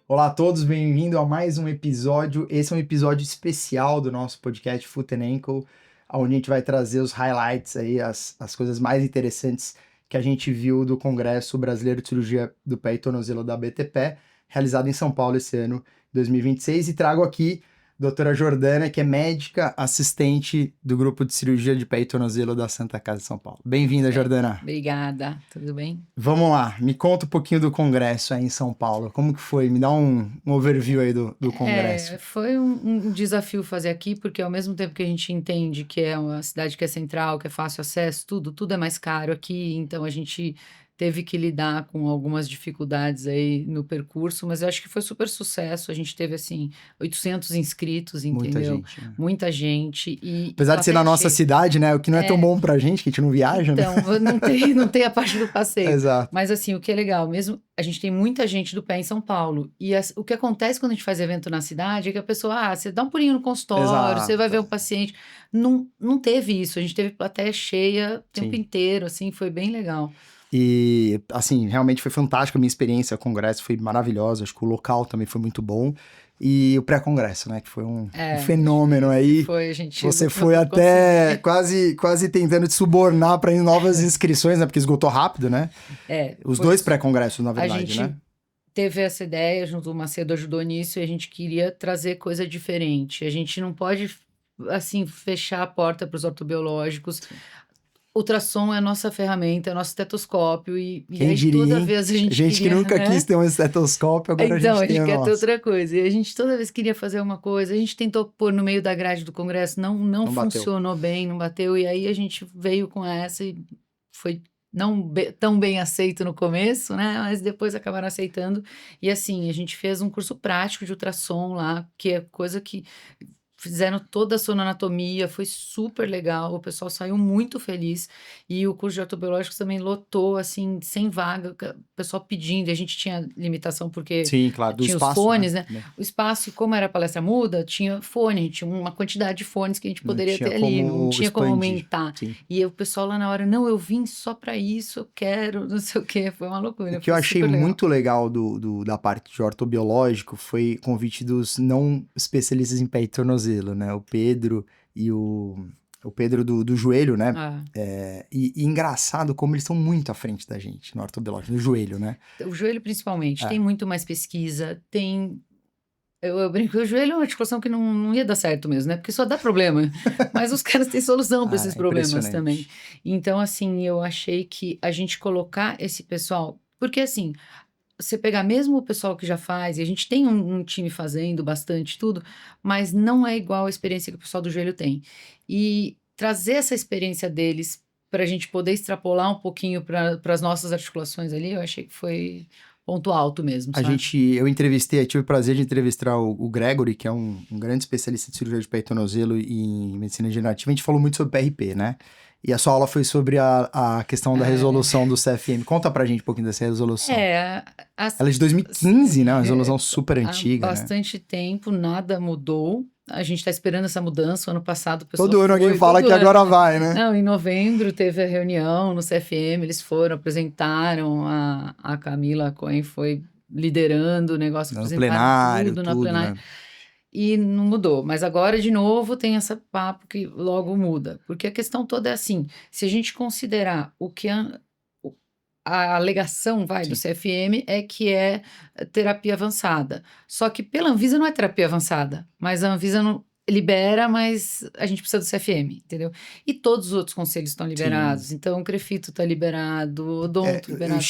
Olá a todos, bem-vindo a mais um episódio. Esse é um episódio especial do nosso podcast Foot and Ankle, onde a gente vai trazer os highlights aí, as coisas mais interessantes que a gente viu do Congresso Brasileiro de Cirurgia do Pé e Tornozelo da BTPE, realizado em São Paulo esse ano, 2026, e trago aqui a doutora Jordana, que é médica assistente do Grupo de Cirurgia de Pé e Tornozelo da Santa Casa de São Paulo. Bem-vinda, Jordana. Obrigada, tudo bem? Vamos lá, me conta um pouquinho do Congresso aí em São Paulo. Como que foi? Me dá um overview aí do Congresso. Foi um desafio fazer aqui, porque ao mesmo tempo que a gente entende que é uma cidade que é central, que é fácil acesso, tudo é mais caro aqui, então a gente teve que lidar com algumas dificuldades aí no percurso, mas eu acho que foi super sucesso. A gente teve, assim, 800 inscritos, Muita entendeu? gente, né? Muita gente. Apesar de ser na nossa cidade, né? O que não é tão bom pra gente, que a gente não viaja, né? Então, não tem a parte do passeio. Exato. Mas, assim, o que é legal, mesmo a gente tem muita gente do pé em São Paulo. E o que acontece quando a gente faz evento na cidade é que a pessoa, você dá um pulinho no consultório, Exato. você vai ver um paciente. Não teve isso. A gente teve plateia cheia o tempo inteiro, assim, foi bem legal. E, assim, realmente foi fantástico a minha experiência, o congresso foi maravilhoso, acho que o local também foi muito bom. E o pré-congresso, né, que foi um fenômeno aí. Foi, a gente... Você foi até quase tentando te subornar para novas inscrições, né, porque esgotou rápido, né? Os dois pré-congressos, na verdade, né? A gente teve essa ideia, junto o Macedo ajudou nisso, e a gente queria trazer coisa diferente. A gente não pode, assim, fechar a porta para os ortobiológicos. Ultrassom é a nossa ferramenta, é o nosso estetoscópio, e aí diria, toda vez a gente que nunca quis ter um estetoscópio, agora então, a gente quer ter outra coisa. E a gente toda vez queria fazer uma coisa, a gente tentou pôr no meio da grade do congresso, não funcionou bem, não bateu, e aí a gente veio com essa e foi não tão bem aceito no começo, né? Mas depois acabaram aceitando. E assim, a gente fez um curso prático de ultrassom lá, que é coisa que... Fizeram toda a sonoanatomia, foi super legal, o pessoal saiu muito feliz. E o curso de ortobiológicos também lotou, assim, sem vaga, o pessoal pedindo, e a gente tinha limitação porque sim, claro, do tinha espaço, os fones, né? O espaço, como era palestra muda, tinha fone, tinha uma quantidade de fones que a gente poderia ter ali, não tinha como aumentar. Sim. E o pessoal lá na hora, não, eu vim só para isso, eu quero, não sei o quê, foi uma loucura. O que eu achei muito legal da parte de ortobiológico foi o convite dos não especialistas em pé e tornozelo, né? O Pedro e o Pedro do joelho, né? E engraçado como eles estão muito à frente da gente no ortobiológico, no joelho, né? O joelho principalmente, tem muito mais pesquisa, tem... Eu brinco, o joelho é uma articulação que não ia dar certo mesmo, né? Porque só dá problema. Mas os caras têm solução para esses problemas também. Então, assim, eu achei que a gente colocar esse pessoal... Porque, assim, você pegar mesmo o pessoal que já faz, e a gente tem um time fazendo bastante tudo, mas não é igual a experiência que o pessoal do joelho tem. E trazer essa experiência deles para a gente poder extrapolar um pouquinho para as nossas articulações ali, eu achei que foi ponto alto mesmo, sabe? Eu tive o prazer de entrevistar o Gregory, que é um grande especialista de cirurgia de pé e tornozelo e em medicina regenerativa. A gente falou muito sobre PRP, né? E a sua aula foi sobre a questão da resolução do CFM. Conta pra gente um pouquinho dessa resolução. Ela é de 2015, né? Uma resolução super antiga, há bastante tempo, nada mudou. A gente está esperando essa mudança. Ano passado, o pessoal todo ano alguém fala que agora vai, né? Não, em novembro teve a reunião no CFM, eles foram, apresentaram, a Camila Cohen foi liderando o negócio, apresentaram tudo na plenária. Né? E não mudou, mas agora de novo tem esse papo que logo muda, porque a questão toda é assim, se a gente considerar o que a alegação do CFM é que é terapia avançada, só que pela Anvisa não é terapia avançada, mas a Anvisa não libera, mas a gente precisa do CFM, entendeu? E todos os outros conselhos estão liberados, então o CREFITO está liberado, o Odonto liberado.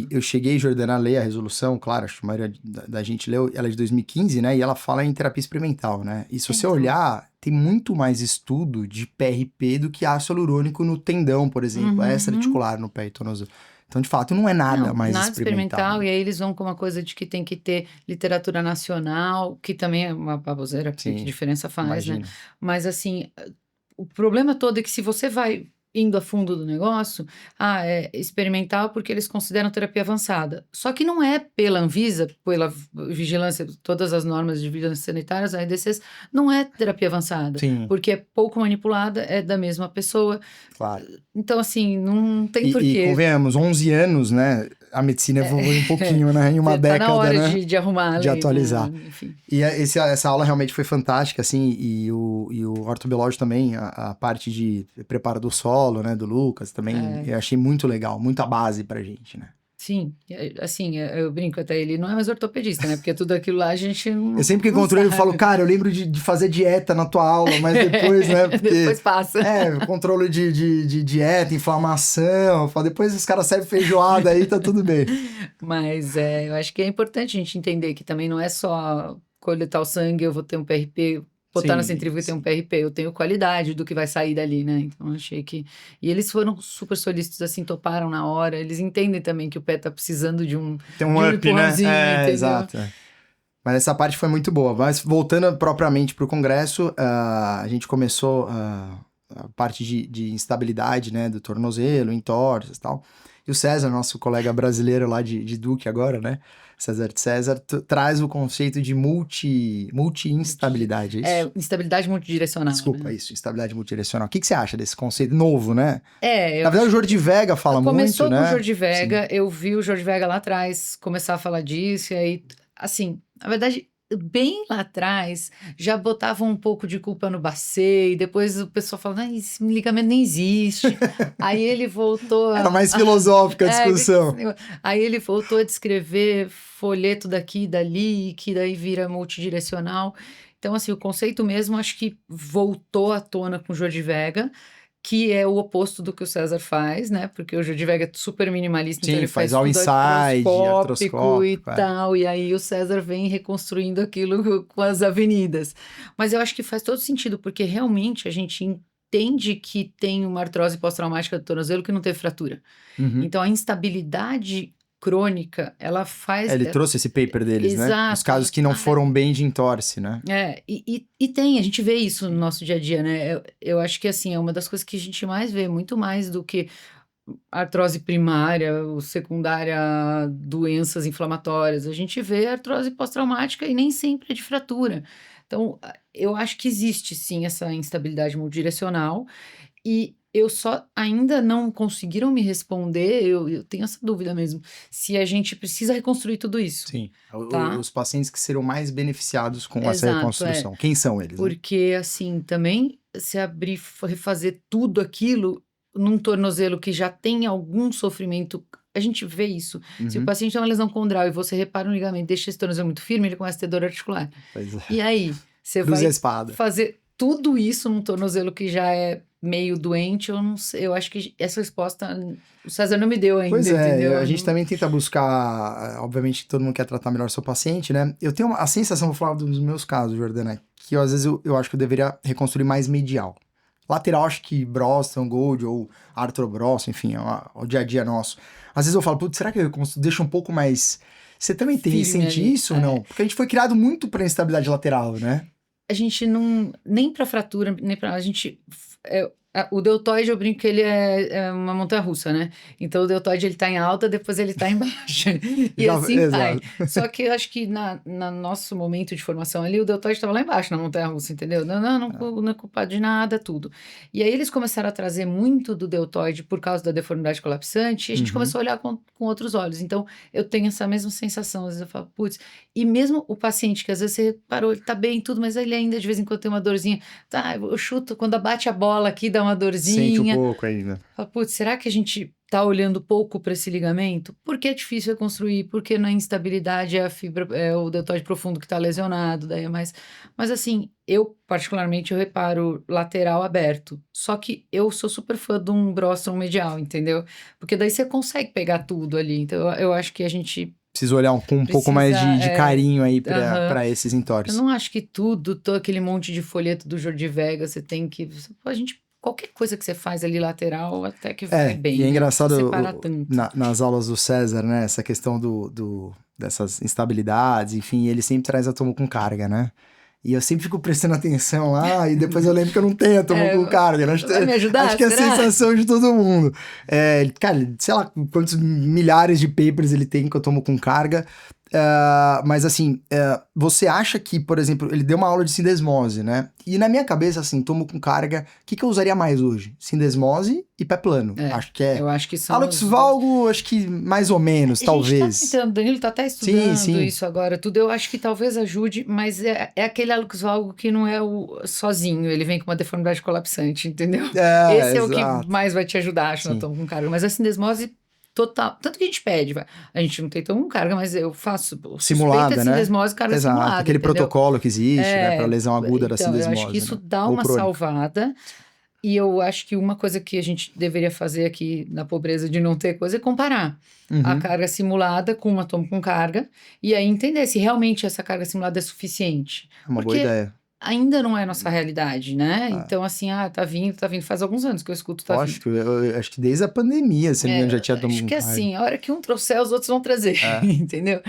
Eu cheguei, Jordana, a ler a resolução, claro, acho que a maioria da gente leu, ela é de 2015, né, e ela fala em terapia experimental, né, e se você olhar, tem muito mais estudo de PRP do que ácido hialurônico no tendão, por exemplo, extra-articular no pé e tornozelo. Então, de fato, não é nada mais experimental. E aí eles vão com uma coisa de que tem que ter literatura nacional, que também é uma baboseira, porque que diferença faz, imagina. Né? Mas, assim, o problema todo é que se você vai indo a fundo do negócio, é experimental porque eles consideram terapia avançada. Só que não é pela Anvisa, pela vigilância, todas as normas de vigilância sanitária, as RDCs, não é terapia avançada. Sim. Porque é pouco manipulada, é da mesma pessoa. Claro. Então, assim, não tem porquê. E convenhamos, 11 anos, né? A medicina evoluiu um pouquinho, né? Em uma década, tá na hora, né? de arrumar a de lei, atualizar. né? Enfim. E essa aula realmente foi fantástica, assim, e o ortobiológico também, a parte de preparo do solo, né, do Lucas também, eu achei muito legal, muita base pra gente, né? Sim, assim, eu brinco até, ele não é mais ortopedista, né? Porque tudo aquilo lá a gente não. Eu sempre que encontro ele, eu falo, cara, eu lembro de fazer dieta na tua aula, mas depois, né? Porque, depois passa. Controle de dieta, inflamação, depois os caras servem feijoada aí, tá tudo bem. Mas eu acho que é importante a gente entender que também não é só coletar o sangue, eu vou ter um PRP, botar na centrífuga e ter um PRP, eu tenho qualidade do que vai sair dali, né? Então, achei que... E eles foram super solícitos, assim, toparam na hora, eles entendem também que o pé tá precisando de um... Tem um up, né? Entendeu? Exato. Mas essa parte foi muito boa. Mas voltando propriamente pro congresso, a gente começou a parte de instabilidade, né? Do tornozelo, entorses e tal. E o César, nosso colega brasileiro lá de Duque agora, né? César traz o conceito de multi-instabilidade, é isso? Instabilidade multidirecional. Desculpa, né? Isso, instabilidade multidirecional. O que você acha desse conceito novo, né? Na verdade, o Jordi Vega fala muito, né? Começou com o Jordi Vega, sim. Eu vi o Jordi Vega lá atrás começar a falar disso, e aí, assim, na verdade... Bem lá atrás, já botavam um pouco de culpa no Bacê, e depois o pessoal falava, esse ligamento nem existe. Aí ele voltou Era mais filosófica a discussão. Aí ele voltou a descrever folheto daqui e dali, que daí vira multidirecional. Então, assim, o conceito mesmo, acho que voltou à tona com o Jordi Vega, que é o oposto do que o César faz, né? Porque o Jordi Vega é super minimalista, sim, então ele faz all tudo inside, artroscópico e tal, e aí o César vem reconstruindo aquilo com as avenidas. Mas eu acho que faz todo sentido, porque realmente a gente entende que tem uma artrose pós-traumática do tornozelo que não teve fratura. Uhum. Então a instabilidade crônica, ela faz... Ele trouxe esse paper deles, exato, né? Os casos que não foram bem de entorse, né? E tem, a gente vê isso no nosso dia a dia, né? Eu acho que, assim, é uma das coisas que a gente mais vê, muito mais do que artrose primária ou secundária, doenças inflamatórias. A gente vê artrose pós-traumática e nem sempre é de fratura. Então, eu acho que existe, sim, essa instabilidade multidirecional e eu só ainda não conseguiram me responder, eu tenho essa dúvida mesmo, se a gente precisa reconstruir tudo isso. Sim, tá? Os pacientes que serão mais beneficiados com essa reconstrução. Quem são eles? Porque, né? Assim, também se abrir, refazer tudo aquilo num tornozelo que já tem algum sofrimento, a gente vê isso. Uhum. Se o paciente tem uma lesão condral e você repara um ligamento, deixa esse tornozelo muito firme, ele começa a ter dor articular. Pois é. E aí, você vai fazer tudo isso num tornozelo que já é meio doente, eu não sei, eu acho que essa resposta o César não me deu ainda, pois entendeu? A gente também tenta buscar, obviamente todo mundo quer tratar melhor o seu paciente, né? Eu tenho a sensação, vou falar dos meus casos, Jordana, que às vezes eu acho que eu deveria reconstruir mais medial. Lateral, acho que Broston, Gold ou Arthrobroston, enfim, é o dia a dia nosso. Às vezes eu falo, putz, será que eu deixo um pouco mais... Você também sente isso ou não? Porque a gente foi criado muito para instabilidade lateral, né? A gente não... Nem para fratura, nem para... A gente... O deltoide, eu brinco que ele é uma montanha-russa, né? Então, o deltoide, ele tá em alta, depois ele tá em baixa. E assim vai. Só que eu acho que no nosso momento de formação ali, o deltoide estava lá embaixo, na montanha-russa, entendeu? Não é culpado de nada, tudo. E aí, eles começaram a trazer muito do deltoide por causa da deformidade colapsante, e a gente começou a olhar com outros olhos. Então, eu tenho essa mesma sensação. Às vezes eu falo, putz... E mesmo o paciente, que às vezes você parou, ele tá bem, tudo, mas ele ainda, de vez em quando, tem uma dorzinha. Tá, eu chuto, quando bate a bola aqui, dá uma dorzinha. Sente um pouco ainda. Putz, será que a gente tá olhando pouco para esse ligamento? Porque é difícil reconstruir, porque na instabilidade é a fibra, é o deltoide profundo que tá lesionado, daí é mais... Mas assim, eu particularmente, eu reparo lateral aberto. Só que eu sou super fã de um Broston medial, entendeu? Porque daí você consegue pegar tudo ali. Então eu acho que a gente... Precisa olhar com um pouco mais de carinho aí para esses entorses. Eu não acho que todo aquele monte de folheto do Jordi Vega, você tem que... Qualquer coisa que você faz ali lateral, até que vai bem. E é engraçado tanto. Nas aulas do César, né? Essa questão dessas instabilidades, enfim, ele sempre traz a tomo com carga, né? E eu sempre fico prestando atenção lá, e depois eu lembro que eu não tenho, eu tomo com carga. Vai me ajudar? Acho que é a sensação de todo mundo. Cara, sei lá quantos milhares de papers ele tem que eu tomo com carga. Mas assim, você acha que, por exemplo, ele deu uma aula de sindesmose, né? E na minha cabeça, assim, tomo com carga, o que eu usaria mais hoje? Sindesmose e pé plano. Acho que é. Eu acho que são. Alex Valgo, acho que mais ou menos, talvez. Tá tentando, Danilo tá até estudando isso agora, tudo. Eu acho que talvez ajude, mas é aquele Alex Valgo que não é o sozinho, ele vem com uma deformidade colapsante, entendeu? Esse é o que mais vai te ajudar, acho, na tomo com carga. Mas a sindesmose total, tanto que a gente pede, a gente não tem tomo carga, mas eu faço simulada, né? Sindesmose, carga simulada, aquele entendeu? protocolo que existe, né, para lesão aguda da sindesmose. Eu acho que isso dá uma salvada, e eu acho que uma coisa que a gente deveria fazer aqui na pobreza de não ter coisa é comparar a carga simulada com uma tomo com carga, e aí entender se realmente essa carga simulada é suficiente. É uma boa ideia. Ainda não é a nossa realidade, né? Então, assim, tá vindo. Faz alguns anos que eu escuto, vindo. Eu acho que desde a pandemia, se não me engano, já tinha tomado. Acho que assim, a hora que um trouxer, os outros vão trazer, entendeu?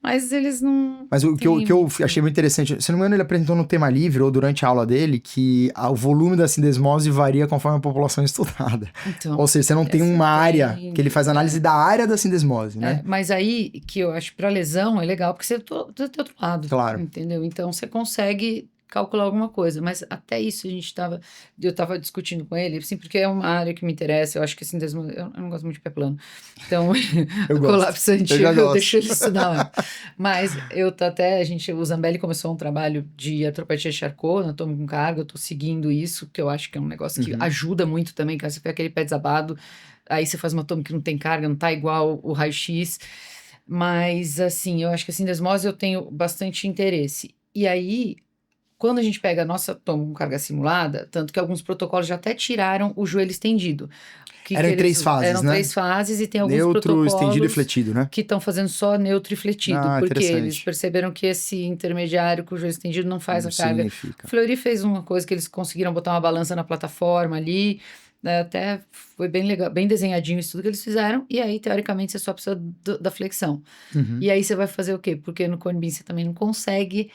Mas eles não... Mas o que eu achei muito interessante, se não me engano, ele apresentou no tema livre, ou durante a aula dele, que o volume da sindesmose varia conforme a população estudada. Então, ou seja, você não tem uma área, que ele faz análise da área da sindesmose, né? Mas aí, que eu acho pra lesão é legal, porque você tá do outro lado. Claro. Entendeu? Então, você consegue calcular alguma coisa, mas até isso eu tava discutindo com ele, assim, porque é uma área que me interessa, eu acho que assim, eu não gosto muito de pé plano, então, colapsante, eu deixo ele estudar, mas o Zambelli começou um trabalho de artropatia de Charcot, na tomo com carga, eu tô seguindo isso, que eu acho que é um negócio que ajuda muito também, que você fica aquele pé desabado, aí você faz uma tomo que não tem carga, não tá igual o raio-x, mas assim, eu acho que a sindesmose eu tenho bastante interesse, e aí quando a gente pega a nossa tomo com carga simulada, tanto que alguns protocolos já até tiraram o joelho estendido. Eram 3 fases, eram né? 3 fases e tem alguns neutro, protocolos... estendido e fletido, né? Que estão fazendo só neutro e fletido. Porque eles perceberam que esse intermediário com o joelho estendido não faz a carga. O Fleury fez uma coisa que eles conseguiram botar uma balança na plataforma ali... Até foi bem legal, bem desenhadinho isso tudo que eles fizeram, e aí, teoricamente, você só precisa da flexão. E aí você vai fazer o quê? Porque no cone beam você também não consegue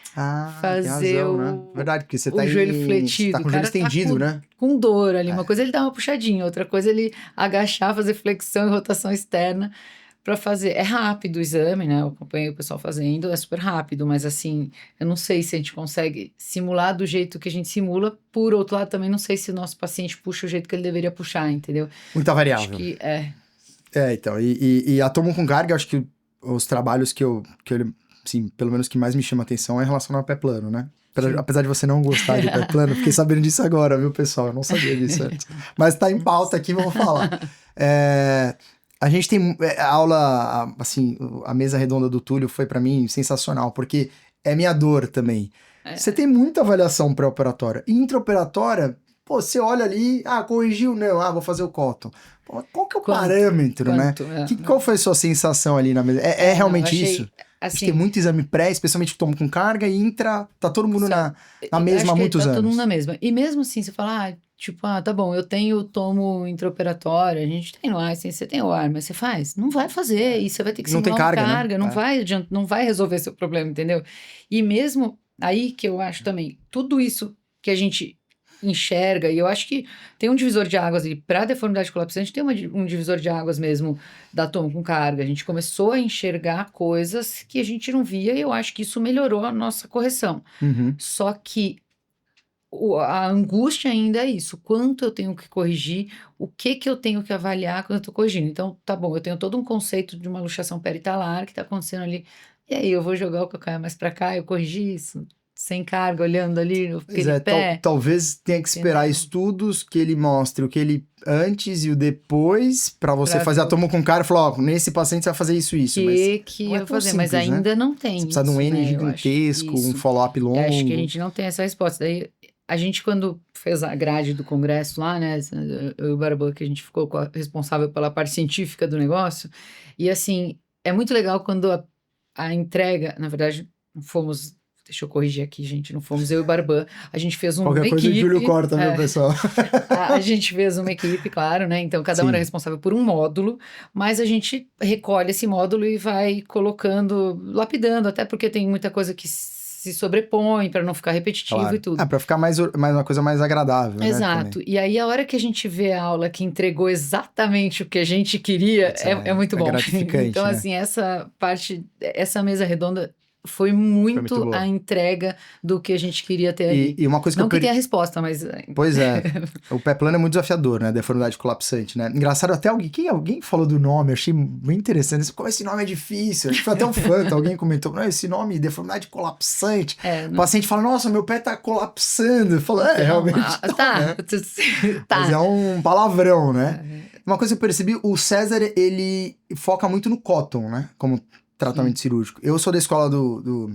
fazer razão, né? Verdade, porque você tá joelho fletido. Você tá com o joelho estendido, né? Com dor ali. Uma coisa ele dá uma puxadinha, outra coisa ele agachar, fazer flexão e rotação externa para fazer. É rápido o exame, né? Eu acompanhei o pessoal fazendo, é super rápido, mas assim, eu não sei se a gente consegue simular do jeito que a gente simula. Por outro lado, também não sei se o nosso paciente puxa o jeito que ele deveria puxar, entendeu? Muita variável. Acho que então, e a tomo com carga, acho que os trabalhos que eu assim, pelo menos que mais me chama atenção é relacionado ao pé plano, né? Apesar de você não gostar de pé plano, fiquei sabendo disso agora, viu, pessoal? Eu não sabia disso antes. Mas tá em pauta aqui, vamos falar. A gente tem a aula, assim, a mesa redonda do Túlio foi pra mim sensacional, porque é minha dor também. Você tem muita avaliação pré-operatória. E intraoperatória, pô, você olha ali, corrigiu, não, vou fazer o cotton. Pô, qual que é o parâmetro, né? Qual foi a sua sensação ali na mesa? Realmente isso? Assim, que tem muito exame pré, especialmente tomo com carga, e intra, tá todo mundo na mesma há muitos anos. Tá todo mundo na mesma. E mesmo assim, você fala, tá bom, eu tenho tomo intraoperatório, a gente tem no license, você tem o ar, mas você faz? Não vai fazer, e você vai ter que simular uma carga, né? Não vai resolver seu problema, entendeu? E mesmo aí que eu acho também, tudo isso que a gente enxerga, e eu acho que tem um divisor de águas ali, para deformidade colapsante tem um divisor de águas mesmo da tomo com carga, a gente começou a enxergar coisas que a gente não via, e eu acho que isso melhorou a nossa correção. Só que a angústia ainda é isso, quanto eu tenho que corrigir, o que eu tenho que avaliar quando eu estou corrigindo. Então, tá bom, eu tenho todo um conceito de uma luxação peritalar que está acontecendo ali, e aí eu vou jogar o calcanhar mais para cá, eu corrigi isso, sem carga, olhando ali no pé. Talvez tenha que esperar estudos que ele mostre o que ele antes e o depois, para você fazer a tomo com carga e falar, nesse paciente você vai fazer isso. Que eu vou fazer, simples, mas ainda não tem. Você precisa de um N gigantesco, um follow-up longo. Eu acho que a gente não tem essa resposta. Daí, a gente, quando fez a grade do congresso lá, né, eu e o Barba, que a gente ficou responsável pela parte científica do negócio, e assim, é muito legal quando a entrega, na verdade, fomos... Deixa eu corrigir aqui, gente. Não fomos eu e o Barban. A gente fez uma equipe. Qualquer coisa o Júlio corta, viu, pessoal? A gente fez uma equipe, claro, né? Então, cada um era responsável por um módulo, mas a gente recolhe esse módulo e vai colocando, lapidando, até porque tem muita coisa que se sobrepõem para não ficar repetitivo e tudo. Para ficar mais uma coisa mais agradável, Exato. Né, e aí, a hora que a gente vê a aula que entregou exatamente o que a gente queria, é muito bom. Gratificante, então, né? assim, essa mesa redonda foi muito a entrega do que a gente queria ter ali. E uma coisa que não que tenha a resposta, mas... Pois é. O pé plano é muito desafiador, né? Deformidade colapsante, né? Engraçado, até alguém falou do nome, eu achei muito interessante. Como esse nome é difícil. Acho que foi até um fã, alguém comentou, não, esse nome, deformidade colapsante. O paciente fala, nossa, meu pé tá colapsando. Eu falo, realmente não, tá. Né? Mas é um palavrão, né? Uma coisa que eu percebi, o César, ele foca muito no cotton, né? Como tratamento cirúrgico. Eu sou da escola do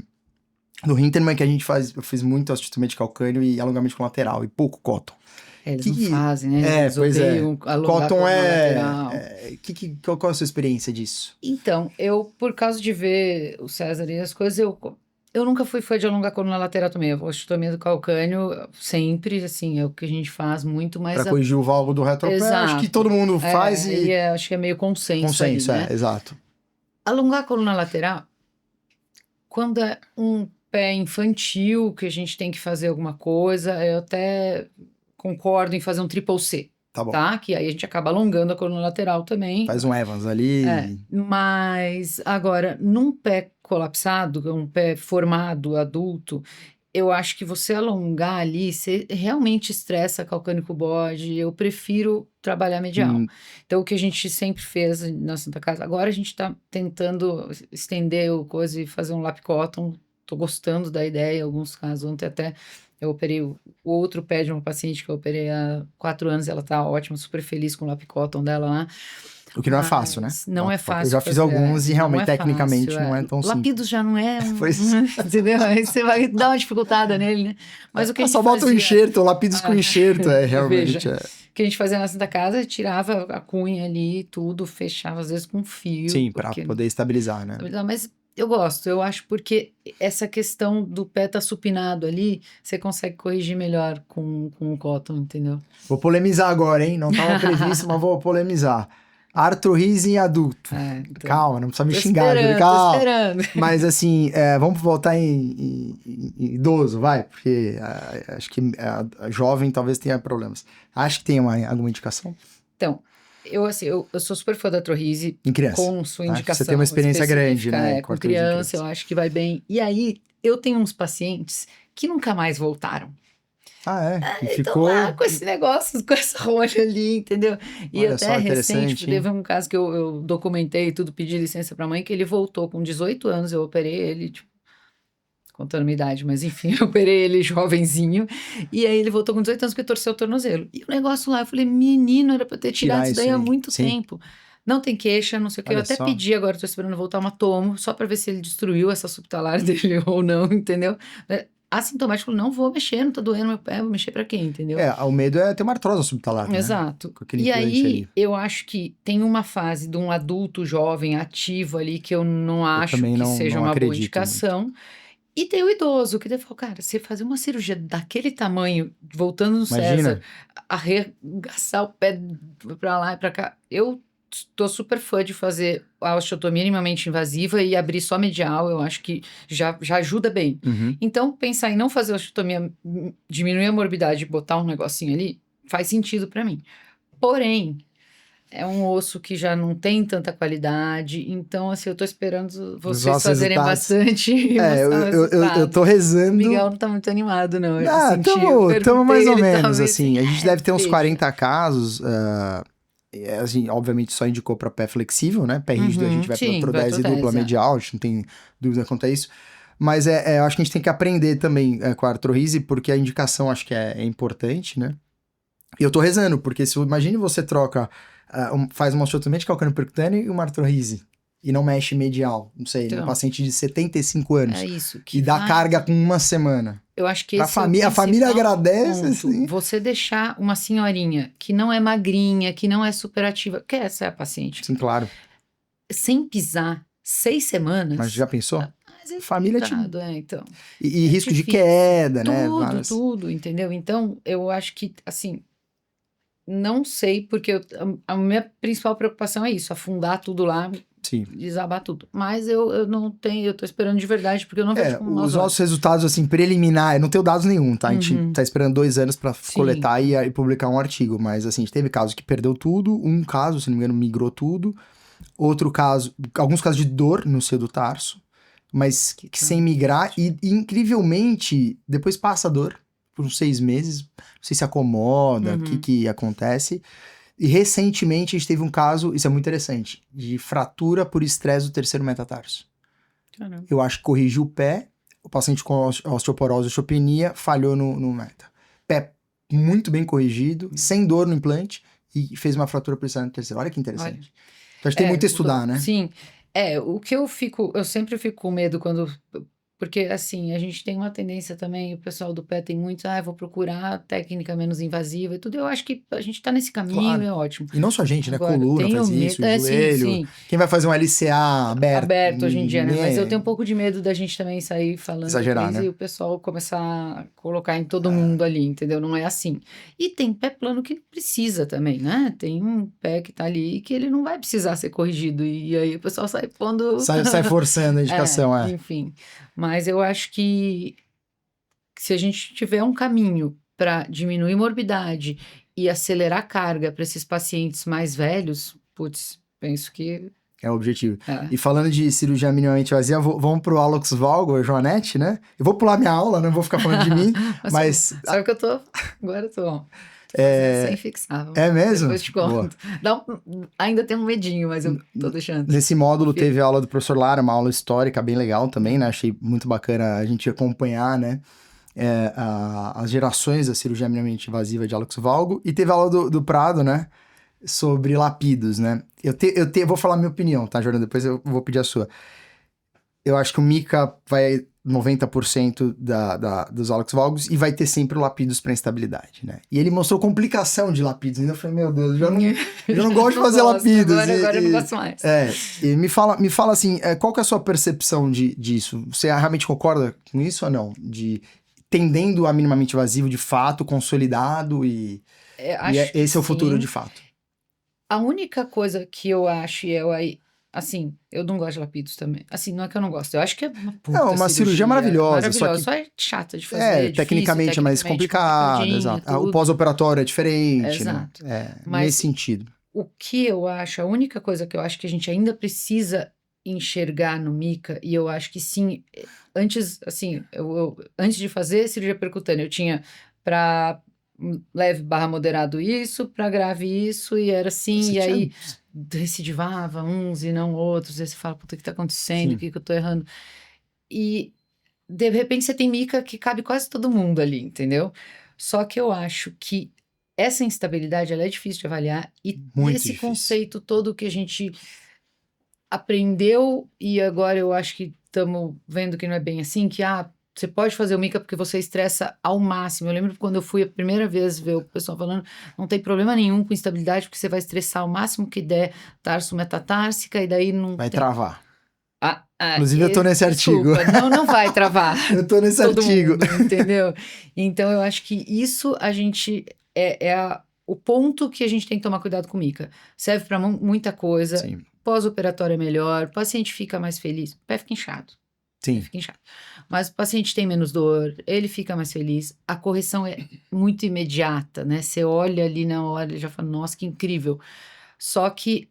Hintermann, que eu fiz muito ajuste de calcâneo e alongamento lateral, e pouco cotton. Eles não fazem, né? Eles pois odeiam alongar cotton lateral. Qual é a sua experiência disso? Então, eu, por causa de ver o César e as coisas, eu nunca fui fã de alongar coluna lateral também. A osteotomia do calcâneo, sempre, assim, é o que a gente faz muito mais... Pra corrigir o valgo do retropé, acho que todo mundo faz e... acho que é meio consenso Consenso, ali, né? Exato. Alongar a coluna lateral, quando é um pé infantil, que a gente tem que fazer alguma coisa, eu até concordo em fazer um triple C. Tá bom. Tá? Que aí a gente acaba alongando a coluna lateral também. Faz um Evans ali. Mas, agora, num pé colapsado, um pé formado, adulto, eu acho que você alongar ali, você realmente estressa calcânico bode. Eu prefiro trabalhar medial. Então, o que a gente sempre fez na Santa Casa, agora a gente tá tentando estender o coisa e fazer um lap cotton. Tô gostando da ideia, em alguns casos. Ontem até eu operei o outro pé de uma paciente que eu operei há 4 anos, ela tá ótima, super feliz com o lap cotton dela lá. O que não é fácil, né? Não é fácil. Eu já fiz alguns e realmente, tecnicamente, fácil, não é tão simples. Lapidos já não é... entendeu? Aí você vai dar uma dificultada nele, né? Mas o que a gente só bota o enxerto, Lapidos com enxerto, realmente. Veja, o que a gente fazia na Santa Casa, tirava a cunha ali, tudo, fechava às vezes com fio. Sim, para poder estabilizar, né? Mas eu gosto, eu acho, porque essa questão do pé tá supinado ali, você consegue corrigir melhor com o cotton, entendeu? Vou polemizar agora, hein? Não estava previsto, mas vou polemizar. Artrose em adulto. Então, calma, não precisa me xingar. Tô esperando. Mas assim, vamos voltar em idoso, vai, porque acho que a jovem talvez tenha problemas. Acho que tem alguma indicação? Então, eu sou super fã da artrose em criança, com sua indicação. Você tem uma experiência grande, né? Com criança, eu acho que vai bem. E aí, eu tenho uns pacientes que nunca mais voltaram. E então ficou lá com esse negócio, com essa rolha ali, entendeu? E Olha até só, recente, teve um caso que eu documentei tudo, pedi licença pra mãe, que ele voltou com 18 anos, eu operei ele, tipo, contando a minha idade, mas enfim, eu operei ele jovenzinho, e aí ele voltou com 18 anos porque torceu o tornozelo. E o negócio lá, eu falei, menino, era pra ter tirado isso daí há muito tempo. Não tem queixa, não sei o que. Eu até pedi, agora tô esperando voltar uma tomo, só pra ver se ele destruiu essa subtalar dele ou não, entendeu? Assintomático, não vou mexer, não tá doendo meu pé, vou mexer pra quê, entendeu? O medo é ter uma artrose subtalar, né? Exato. E aí, eu acho que tem uma fase de um adulto jovem ativo ali que eu não acho que seja uma boa indicação. Muito. E tem o idoso, que deve falar, cara, você fazer uma cirurgia daquele tamanho, voltando no César, arregaçar o pé pra lá e pra cá. Eu tô super fã de fazer a osteotomia minimamente invasiva e abrir só medial, eu acho que já ajuda bem. Então, pensar em não fazer a osteotomia, diminuir a morbidade e botar um negocinho ali, faz sentido pra mim. Porém, é um osso que já não tem tanta qualidade, então, assim, eu tô esperando vocês fazerem bastante e eu tô rezando. O Miguel não tá muito animado, não. Tamo mais ou menos, assim. A gente deve ter uns 40 casos... assim, obviamente só indicou para pé flexível, né? Pé rígido a gente vai para artrodese dupla medial, a gente não tem dúvida quanto a isso. Mas eu acho que a gente tem que aprender também com a artrose, porque a indicação acho que é importante, né? E eu tô rezando, porque imagine você troca, faz uma osteotomia de calcâneo percutâneo e uma artrose, e não mexe medial, não sei, um paciente de 75 anos. É isso. E dá carga com uma semana. Eu acho que a família agradece. Assim. Você deixar uma senhorinha que não é magrinha, que não é superativa, que essa é a paciente. Sim, claro. Sem pisar 6 semanas. Mas já pensou? Família então. E risco de queda, né? Tudo, entendeu? Então, eu acho que, assim, não sei, porque a minha principal preocupação é isso, afundar tudo lá. desabar tudo. Mas eu não tenho, eu tô esperando de verdade, porque eu não vejo como os nossos resultados, assim, preliminares, não tenho dados nenhum, tá? A gente tá esperando 2 anos pra coletar e publicar um artigo, mas, assim, a gente teve casos que perdeu tudo, um caso, se não me engano, migrou tudo, outro caso, alguns casos de dor no seio do tarso, mas que sem migrar, e incrivelmente, depois passa a dor, por uns 6 meses, não sei se acomoda, o que acontece. E recentemente a gente teve um caso, isso é muito interessante, de fratura por estresse do terceiro metatarso. Caramba. Eu acho que corrigiu o pé, o paciente com osteoporose e osteopenia falhou no meta. Pé muito bem corrigido, sem dor no implante, e fez uma fratura por estresse no terceiro. Olha que interessante. Então a gente tem muito a estudar, né? Sim. O que eu sempre fico com medo quando... Porque, assim, a gente tem uma tendência também, o pessoal do pé tem muito, eu vou procurar técnica menos invasiva e tudo. Eu acho que a gente tá nesse caminho, é ótimo. E não só a gente, né? Agora, Coluna faz isso, joelho. Sim. Quem vai fazer um LCA aberto hoje em dia, né? Mas eu tenho um pouco de medo da gente também sair falando exagerar, né? E o pessoal começar a colocar em todo mundo ali, entendeu? Não é assim. E tem pé plano que não precisa também, né? Tem um pé que tá ali que ele não vai precisar ser corrigido. E aí o pessoal sai pondo... Sai forçando a indicação, Enfim. Mas eu acho que se a gente tiver um caminho para diminuir morbidade e acelerar a carga para esses pacientes mais velhos, putz, penso que... É o objetivo. E falando de cirurgia minimamente vazia, vamos pro Alex Valgo, a Joanete, né? Eu vou pular minha aula, não vou ficar falando de mim, mas... Sabe que eu tô... Agora eu tô... sem fixar. É mesmo? Depois te conto. Ainda tem um medinho, mas eu tô deixando. Nesse módulo teve a aula do professor Lara, uma aula histórica bem legal também, né? Achei muito bacana a gente acompanhar, né? As gerações da cirurgia minimamente invasiva de Alex Valgo. E teve a aula do Prado, né? Sobre lapidos, né? Eu vou falar a minha opinião, tá, Jordan? Depois eu vou pedir a sua. Eu acho que o Mika vai 90% dos Alex Valgos e vai ter sempre o lapidos para instabilidade, né? E ele mostrou complicação de lapidos. Ainda eu falei, meu Deus, eu não gosto de fazer lapidos. Agora eu não gosto mais. E me fala assim, qual que é a sua percepção disso? Você realmente concorda com isso ou não? De tendendo a minimamente invasivo de fato, consolidado e esse é o futuro de fato. A única coisa que eu acho, assim, eu não gosto de lapidos também. Assim, não é que eu não gosto, eu acho que é uma puta uma cirurgia maravilhosa. Só é chata de fazer, tecnicamente é mais complicada, exato. O pós-operatório é diferente, exato. Né? Nesse sentido. O que eu acho, a única coisa que eu acho que a gente ainda precisa enxergar no Mika, e eu acho que sim, antes, assim, antes de fazer cirurgia percutânea, eu tinha para leve / moderado isso, para grave isso, e era assim, e aí recidivava uns e não outros, aí você fala, puta, o que tá acontecendo, o que eu tô errando? E de repente você tem Mika que cabe quase todo mundo ali, entendeu? Só que eu acho que essa instabilidade, ela é difícil de avaliar, e esse conceito todo que a gente aprendeu, e agora eu acho que estamos vendo que não é bem assim, que você pode fazer o Mika porque você estressa ao máximo. Eu lembro quando eu fui a primeira vez ver o pessoal falando, não tem problema nenhum com instabilidade, porque você vai estressar o máximo que der tarso metatársica, e daí não vai travar. Inclusive eu tô nesse artigo. Não vai travar. Eu tô nesse artigo. Mundo, entendeu? Então eu acho que isso a gente o ponto que a gente tem que tomar cuidado com o Mika. Serve para muita coisa. Sim. Pós-operatório é melhor, o paciente fica mais feliz, o pé fica inchado. Sim. Fica inchado. Mas o paciente tem menos dor, ele fica mais feliz, a correção é muito imediata, né? Você olha ali na hora e já fala, nossa, que incrível. Só que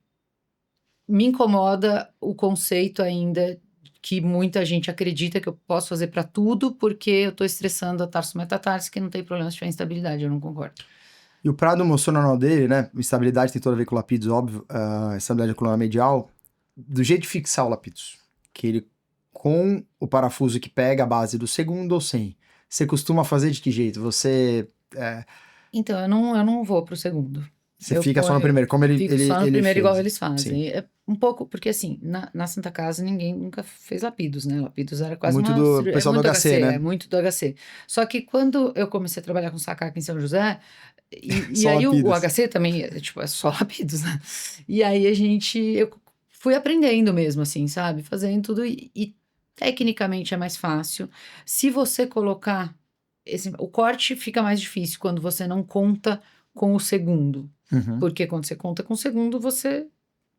me incomoda o conceito ainda que muita gente acredita que eu posso fazer para tudo porque eu estou estressando a tarso metatársica e não tem problema se tiver instabilidade, eu não concordo. E o Prado mostrou no anal dele, né? Estabilidade tem tudo a ver com o lapidos, óbvio. Estabilidade da coluna medial. Do jeito de fixar o lapidos. Que ele, com o parafuso que pega a base do segundo ou sem. Você costuma fazer de que jeito? Você... Então, eu não vou pro segundo. Você fica só no primeiro, como ele fico só no primeiro fez. Igual eles fazem. Sim. É um pouco, porque assim, na Santa Casa ninguém nunca fez lapidos, né? Lapidos era quase muito do pessoal do HC, né? É muito do HC. Só que quando eu comecei a trabalhar com sacaca em São José, e aí o HC também é só lapidos, né? E aí eu fui aprendendo mesmo, assim, sabe? Fazendo tudo e tecnicamente é mais fácil. Se você colocar... o corte fica mais difícil quando você não conta com o segundo. Uhum. Porque quando você conta com o segundo, você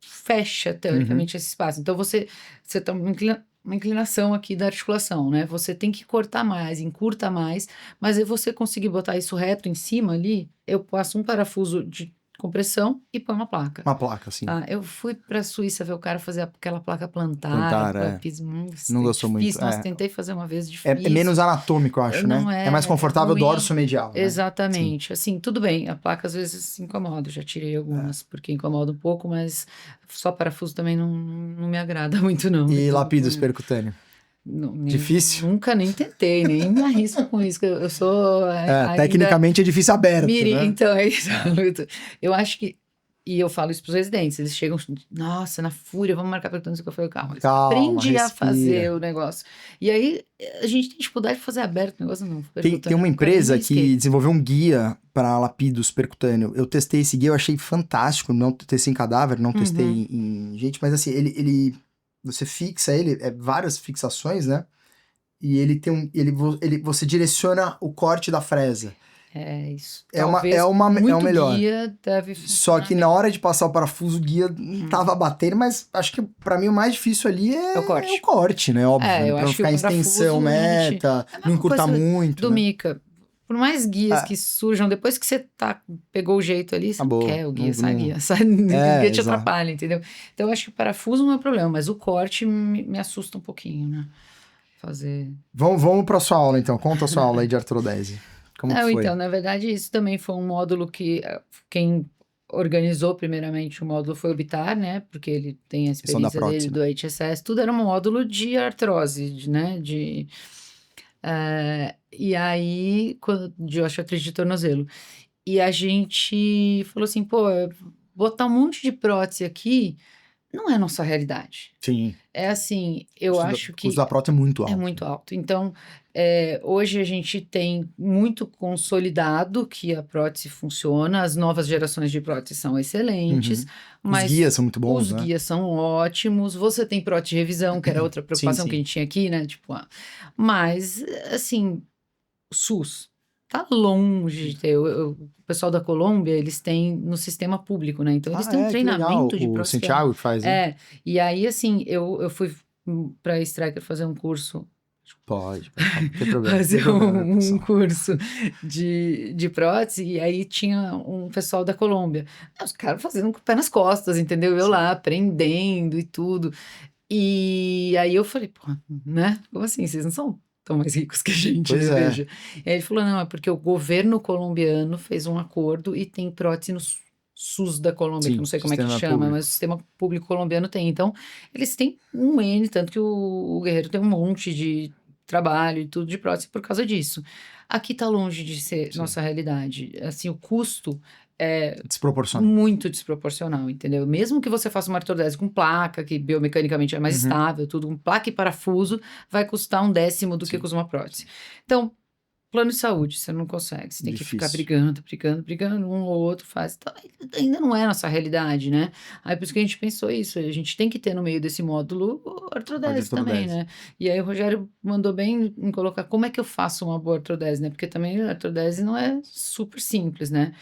fecha, teoricamente, esse espaço. Então, você tem uma inclinação aqui da articulação, né? Você tem que cortar mais, encurta mais, mas aí você conseguir botar isso reto em cima ali, eu passo um parafuso de compressão e põe uma placa. Uma placa, sim. Eu fui pra Suíça ver o cara fazer aquela placa plantar. Fiz não gostou difícil. muito. Nossa, tentei fazer uma vez, É difícil. menos anatômico, eu acho, Não né? É mais confortável ruim. dorso medial. Né? Exatamente. Assim, tudo bem, a placa às vezes incomoda. Eu já tirei algumas porque incomoda um pouco, mas só parafuso também não me agrada muito, não. E lapidus percutâneo? Difícil? Nunca nem tentei, nem me arrisco com isso. Que eu sou. Tecnicamente é difícil aberto. Né? Então, é isso. Eu acho que. E eu falo isso pros residentes, eles chegam, nossa, na fúria, vamos marcar perguntando que eu falei, calma, aprendi a fazer o negócio. E aí, a gente tem dificuldade de fazer aberto o negócio, não. Tem uma empresa que desenvolveu um guia para lapidus percutâneo. Eu testei esse guia, eu achei fantástico, não testei em cadáver, não testei em gente, mas assim, você fixa ele, várias fixações, né? E ele tem você direciona o corte da fresa. É isso. É o melhor. Guia deve Só que na hora de passar o parafuso, o guia tava batendo, mas acho que pra mim o mais difícil ali é o corte, né? Óbvio. Né? Eu pra não acho ficar em extensão, meta, não encurtar muito. Do né? Mica. Por mais guias que surjam, depois que você pegou o jeito ali, você quer o guia, sai guia. O guia te atrapalha, entendeu? Então eu acho que o parafuso não é problema, mas o corte me assusta um pouquinho, né? Fazer. Vamos pra sua aula então. Conta a sua aula aí de artrodese. Como que foi? Então, na verdade, isso também foi um módulo que quem organizou primeiramente o módulo foi o Bitar, né? Porque ele tem a experiência dele do HSS. Tudo era um módulo de artrose, né? E aí, de osteoartrite de tornozelo. E a gente falou assim, pô, botar um monte de prótese aqui não é nossa realidade. Sim. É assim, eu acho que... O custo da prótese é muito alto. É muito alto. Então, hoje a gente tem muito consolidado que a prótese funciona, as novas gerações de prótese são excelentes, mas... Os guias são muito bons, né? Os guias são ótimos, você tem prótese de revisão, que era outra preocupação que a gente tinha aqui, né? Tipo, mas, assim, o SUS tá longe de ter. O pessoal da Colômbia, eles têm no sistema público, né? Então, eles têm um treinamento de prótese. O Santiago que faz, né? E aí, assim, eu fui pra Stryker fazer um curso. Pode, não tem problema. Fazer um curso de prótese, e aí tinha um pessoal da Colômbia. Os caras fazendo com o pé nas costas, entendeu? Eu lá, aprendendo e tudo. E aí eu falei, pô, né? Como assim? Vocês não são tão mais ricos que a gente, pois né? Veja. E aí ele falou, não, é porque o governo colombiano fez um acordo e tem prótese no SUS da Colômbia, que eu não sei como é que chama, público. Mas o sistema público colombiano tem. Então, eles têm um N, tanto que o Guerreiro tem um monte de trabalho e tudo de prótese por causa disso. Aqui tá longe de ser nossa realidade. Assim, o custo é muito desproporcional, entendeu? Mesmo que você faça uma artrodese com placa, que biomecanicamente é mais estável, tudo, com placa e parafuso, vai custar 1/10 do que custa uma prótese. Então, plano de saúde, você não consegue, você tem que ficar brigando, um ou outro faz. Então, ainda não é a nossa realidade, né? Aí por isso que a gente pensou isso, a gente tem que ter no meio desse módulo artrodese também, né? E aí o Rogério mandou bem em colocar como é que eu faço uma boa artrodese, né? Porque também a artrodese não é super simples, né?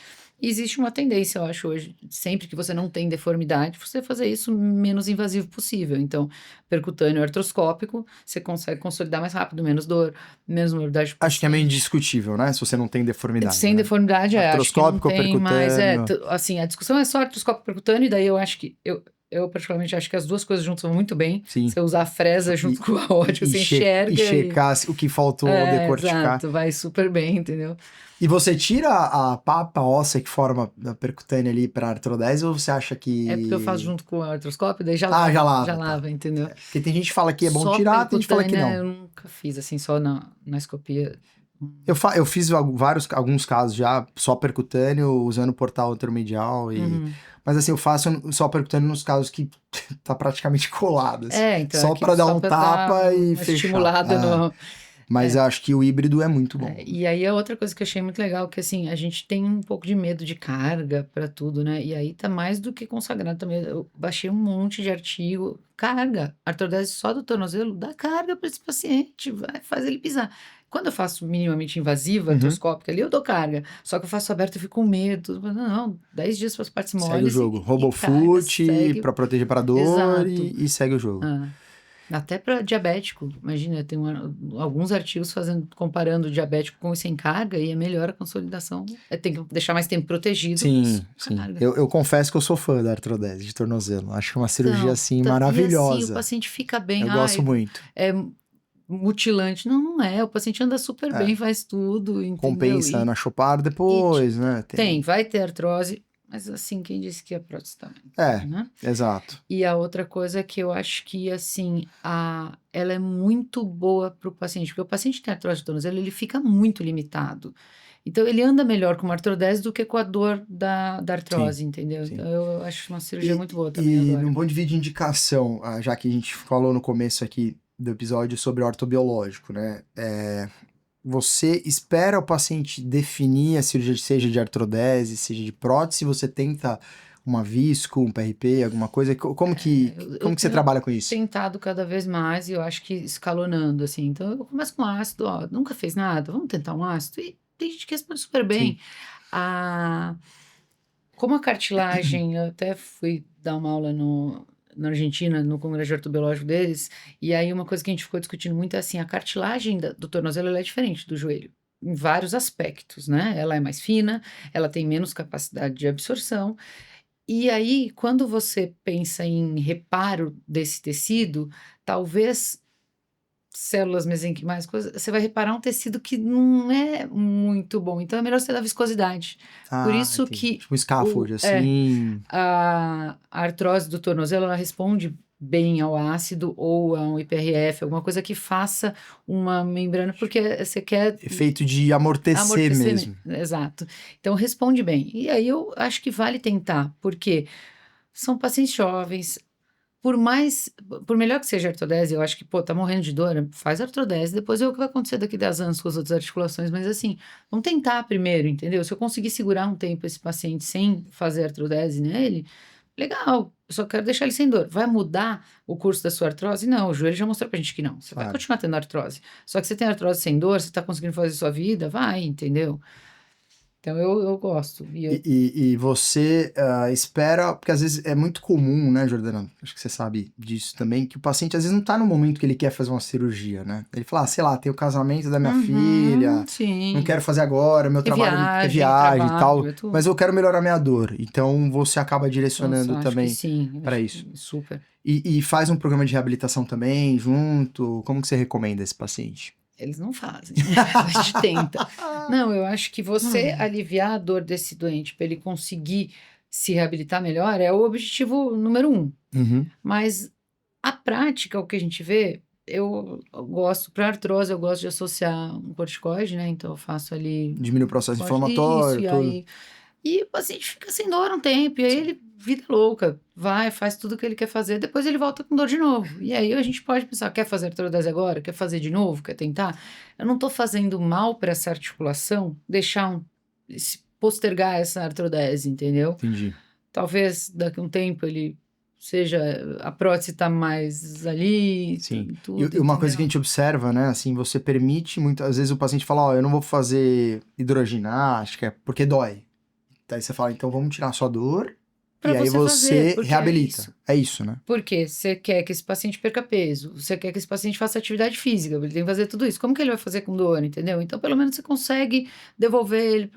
E existe uma tendência, eu acho, hoje, sempre que você não tem deformidade, você fazer isso o menos invasivo possível. Então, percutâneo artroscópico, você consegue consolidar mais rápido, menos dor, menos mobilidade. Acho que é meio indiscutível, né? Se você não tem deformidade. Sem deformidade, artroscópico acho que não tem ou percutâneo. Mais, assim, a discussão é só artroscópico percutâneo, e daí eu acho que... Eu particularmente acho que as duas coisas juntas vão muito bem. Sim. Você usar a fresa junto com a ótica, você enxerga. E checar o que faltou, decorticar. Exato, vai super bem, entendeu? E você tira a papa óssea que forma a percutânea ali para artrodese ou você acha que... É porque eu faço junto com o artroscópio, daí já lava, entendeu? Porque tem gente que fala que é bom tirar, tem gente que fala que não. Eu nunca fiz assim, só na escopia. Eu fiz alguns casos já, só percutâneo, usando o portal intermedial e... Mas assim, eu faço só percutâneo nos casos que tá praticamente colado. Assim. Então só para dar um tapa e fechar. Estimulada no... Mas eu acho que o híbrido é muito bom. E aí a outra coisa que eu achei muito legal, que assim, a gente tem um pouco de medo de carga para tudo, né? E aí tá mais do que consagrado também. Eu baixei um monte de artigo. Carga. Artrodese só do tornozelo, dá carga para esse paciente, faz ele pisar. Quando eu faço minimamente invasiva, artroscópica ali, eu dou carga. Só que eu faço aberto, eu fico com medo. Não, 10 dias para as partes moles. Segue o jogo. RoboFoot para proteger para dor e segue o jogo. Até para diabético. Imagina, tem alguns artigos comparando o diabético com o sem carga e melhora a consolidação. Tem que deixar mais tempo protegido. Sim. Eu confesso que eu sou fã da artrodese de tornozelo. Acho uma cirurgia assim maravilhosa. E assim, o paciente fica bem. Eu gosto muito. É mutilante. Não é. O paciente anda super bem, faz tudo. Entendeu? Compensa na Chopard depois, né? Vai ter artrose. Mas assim, quem disse que a prótese também? Né? Exato. E a outra coisa é que eu acho que, assim, ela é muito boa para o paciente, porque o paciente que tem artrose de tornozelo, ele fica muito limitado. Então, ele anda melhor com uma artrodese do que com a dor da artrose, entendeu? Então, eu acho uma cirurgia muito boa também. E num ponto de vista de indicação, já que a gente falou no começo aqui do episódio sobre ortobiológico, né? Você espera o paciente definir a cirurgia, seja de artrodese, seja de prótese, você tenta uma visco, um PRP, alguma coisa? Como que você trabalha com isso? Tentado cada vez mais e eu acho que escalonando, assim. Então, eu começo com ácido, nunca fez nada, vamos tentar um ácido? E tem gente que responde super bem. Como a cartilagem, eu até fui dar uma aula na Argentina, no congresso de ortobiológico deles, e aí uma coisa que a gente ficou discutindo muito é assim, a cartilagem do tornozelo ela é diferente do joelho, em vários aspectos, né? Ela é mais fina, ela tem menos capacidade de absorção, e aí quando você pensa em reparo desse tecido, talvez células mesenquimais, você vai reparar um tecido que não é muito bom, então é melhor você dar viscosidade. Por isso que... Tipo um scaffold, assim... A artrose do tornozelo, ela responde bem ao ácido ou a um IPRF, alguma coisa que faça uma membrana, porque você quer... Efeito de amortecer mesmo. Exato. Então, responde bem. E aí, eu acho que vale tentar, porque são pacientes jovens... Por melhor que seja a artrodese, eu acho que, tá morrendo de dor, faz artrodese, depois é o que vai acontecer daqui a 10 anos com as outras articulações, mas assim, vamos tentar primeiro, entendeu? Se eu conseguir segurar um tempo esse paciente sem fazer artrodese nele, legal, eu só quero deixar ele sem dor. Vai mudar o curso da sua artrose? Não, o joelho já mostrou pra gente que não. Você vai continuar tendo artrose. Só que você tem artrose sem dor, você tá conseguindo fazer sua vida, vai, entendeu? Então, eu gosto. E você espera, porque às vezes é muito comum, né, Jordana? Acho que você sabe disso também, que o paciente às vezes não tá no momento que ele quer fazer uma cirurgia, né? Ele fala, sei lá, tem o casamento da minha filha, não quero fazer agora, meu trabalho é viagem e tal, mas eu quero melhorar minha dor. Então, você acaba direcionando também para isso. Super. E faz um programa de reabilitação também junto? Como que você recomenda esse paciente? Eles não fazem, a gente tenta. Não, eu acho que você aliviar a dor desse doente para ele conseguir se reabilitar melhor é o objetivo número 1. Mas a prática, o que a gente vê, eu gosto, para artrose, eu gosto de associar um corticoide, né? Então eu faço ali... Diminui o processo inflamatório, tudo. E o paciente fica sem dor um tempo, e aí ele, vida louca, faz tudo o que ele quer fazer, depois ele volta com dor de novo. E aí a gente pode pensar, quer fazer artrodese agora? Quer fazer de novo? Quer tentar? Eu não estou fazendo mal para essa articulação, postergar essa artrodese, entendeu? Entendi. Talvez daqui a um tempo ele a prótese está mais ali. Sim. Tudo, e uma coisa que a gente observa, né, assim, você permite, muitas vezes o paciente fala, eu não vou fazer hidroginástica porque dói. Daí você fala, então vamos tirar a sua dor e aí você reabilita. É isso, né? Porque você quer que esse paciente perca peso, você quer que esse paciente faça atividade física, ele tem que fazer tudo isso. Como que ele vai fazer com dor, entendeu? Então, pelo menos você consegue devolver ele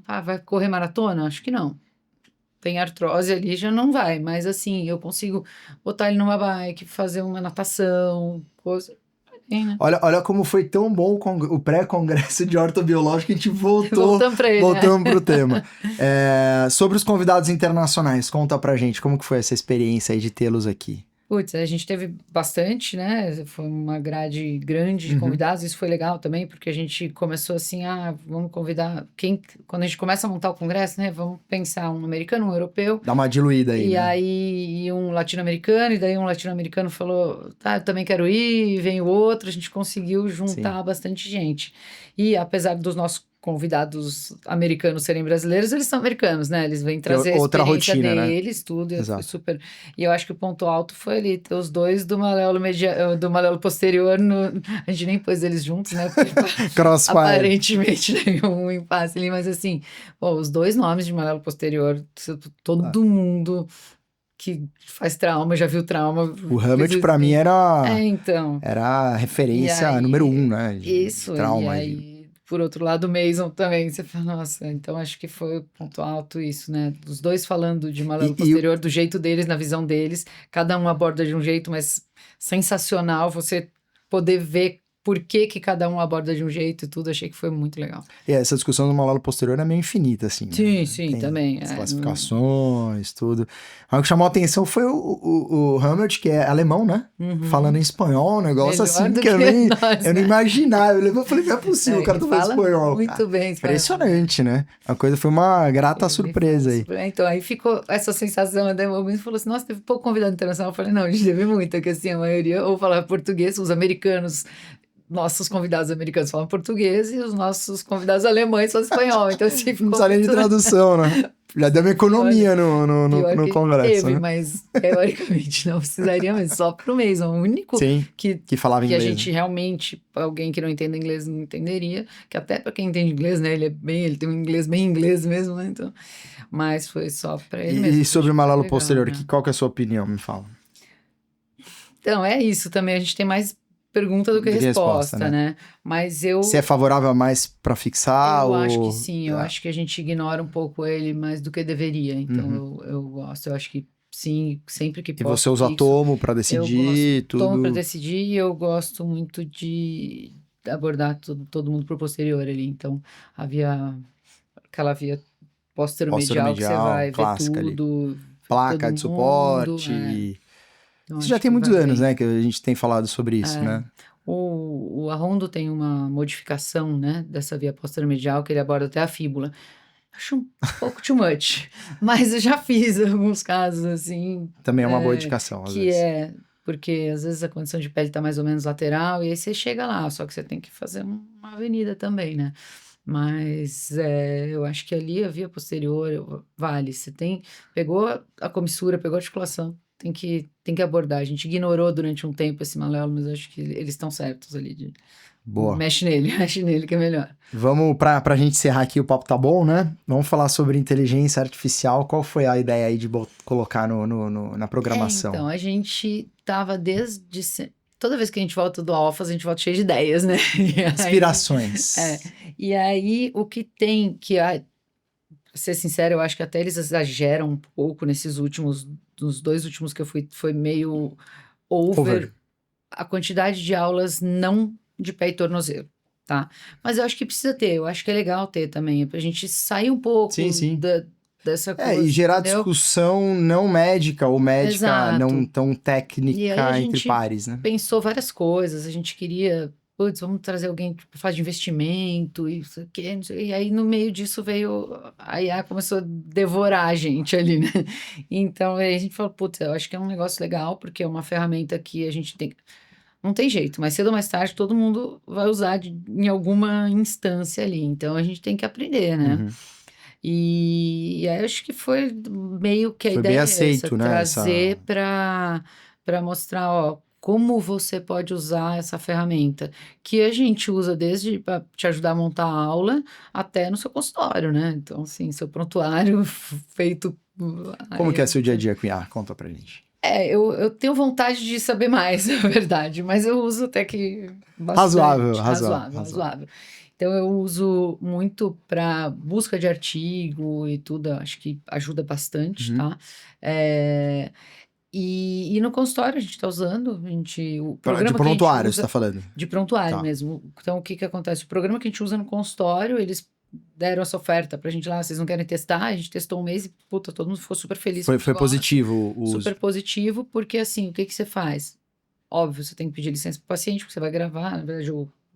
para vai correr maratona? Acho que não. Tem artrose ali, já não vai. Mas assim, eu consigo botar ele numa bike, fazer uma natação, coisa... Né? Olha como foi tão bom o pré-congresso de ortobiológico que a gente voltamos pro tema. Sobre os convidados internacionais, conta pra gente como que foi essa experiência aí de tê-los aqui. Putz, a gente teve bastante, né? Foi uma grade grande de convidados, isso foi legal também, porque a gente começou assim, vamos convidar quando a gente começa a montar o congresso, né? Vamos pensar um americano, um europeu. Dá uma diluída aí, E aí um latino-americano, e daí um latino-americano falou, eu também quero ir, e vem o outro, a gente conseguiu juntar bastante gente. E apesar dos nossos convidados americanos serem brasileiros, eles são americanos, né? Eles vêm trazer outra a experiência rotina, deles, tudo. Foi Exato. super. E eu acho que o ponto alto foi ali, ter os dois do do Malelo Posterior. A gente nem pôs eles juntos, né? Porque Crossfire. aparentemente nenhum um impasse ali, mas assim, pô, os dois nomes de Malelo Posterior, todo mundo que faz trauma, já viu trauma. O Hammett, pra mim, então. era a E referência aí, número 1, né? Isso, trauma. e aí, por outro lado, o Mason também, você fala, nossa, então acho que foi o ponto alto isso, né? Os dois falando de Malelo Posterior, do jeito deles, na visão deles, cada um aborda de um jeito, mas sensacional você poder ver por que cada um aborda de um jeito e tudo, achei que foi muito legal. E essa discussão do Malelo Posterior é meio infinita, assim. Sim, né? sim, Tem também. as classificações, tudo. Mas o que chamou a atenção foi o Hammett, que é alemão, né? Falando em espanhol, um negócio Melhor assim do que nós, eu não imaginava. Eu falei, não é possível, o cara tá falando fala espanhol. muito bem espanhol. Impressionante, né? A coisa foi uma grata surpresa aí. Então, aí ficou essa sensação, até o momento falou assim, nossa, teve pouco convidado internacional. Eu falei, não, a gente teve muito, porque assim, a maioria ou falava português, os americanos, nossos convidados americanos falam português e os nossos convidados alemães falam espanhol. Então, assim, ficou não precisa nem de tradução, né? Já deu uma economia no congresso, teve, né? mas teoricamente não precisaria mesmo, só pro Mason. O único que falava que inglês. A gente realmente, alguém que não entenda inglês não entenderia, que até para quem entende inglês, né, ele tem um inglês bem inglês mesmo, né, então, mas foi só para ele mesmo. E sobre o Malelo Posterior, né? qual que é a sua opinião, me fala? Então, é isso também, a gente tem mais pergunta do que resposta, né? Mas Você é favorável mais para fixar? Eu acho que sim, eu acho que a gente ignora um pouco ele mais do que deveria, então eu gosto, eu acho que sim, sempre que posso. E você usa tomo para decidir, tudo? Tomo para decidir e eu gosto muito de abordar todo mundo pro posterior ali, então aquela via posterior-medial que você vai ver tudo, ali. Placa de suporte. Então, isso já tem muitos anos, né, que a gente tem falado sobre isso, né? O Arrondo tem uma modificação, né, dessa via posterior-medial que ele aborda até a fíbula. Acho um pouco too much, mas eu já fiz alguns casos assim. Também é uma boa indicação, às vezes. Porque às vezes a condição de pele está mais ou menos lateral e aí você chega lá, só que você tem que fazer uma avenida também, né? Mas eu acho que ali a via posterior vale. Você pegou a comissura, pegou a articulação, tem que abordar. A gente ignorou durante um tempo esse Malelo, mas acho que eles estão certos ali. Boa. Mexe nele que é melhor. Vamos, pra gente encerrar aqui, o papo tá bom, né? Vamos falar sobre inteligência artificial. Qual foi a ideia aí de colocar na programação? Então, a gente tava toda vez que a gente volta do Alphas, a gente volta cheio de ideias, né? Inspirações. E aí, o que tem pra ser sincero, eu acho que até eles exageram um pouco nos 2 últimos que eu fui, foi meio over. A quantidade de aulas não de pé e tornozelo, tá? Mas eu acho que precisa ter, eu acho que é legal ter também, pra gente sair um pouco dessa coisa. E gerar discussão não médica ou médica não tão técnica entre pares, né? Pensou várias coisas, a gente queria, vamos trazer alguém que faz de investimento e isso aqui, e aí no meio disso veio, a IA começou a devorar a gente ali, né? Então aí a gente falou, eu acho que é um negócio legal, porque é uma ferramenta que a gente tem. Não tem jeito, mas cedo ou mais tarde todo mundo vai usar em alguma instância ali. Então a gente tem que aprender, né? E aí acho que foi meio que a foi ideia bem aceito, né? Trazer para mostrar, ó, como você pode usar essa ferramenta, que a gente usa desde para te ajudar a montar a aula até no seu consultório, né? Então, assim, seu prontuário feito. Como que é seu dia a dia com IA? Conta pra gente. Eu tenho vontade de saber mais, na verdade, mas eu uso até que bastante. Razoável. Então, eu uso muito para busca de artigo e tudo, acho que ajuda bastante, tá? E no consultório a gente está usando, o programa de prontuário, você está falando? De prontuário mesmo. Então, o que acontece? O programa que a gente usa no consultório, eles deram essa oferta pra gente lá, vocês não querem testar? A gente testou um mês e, todo mundo ficou super feliz. Foi positivo o uso. Super positivo, porque assim, o que você faz? Óbvio, você tem que pedir licença pro paciente, porque você vai gravar, na verdade,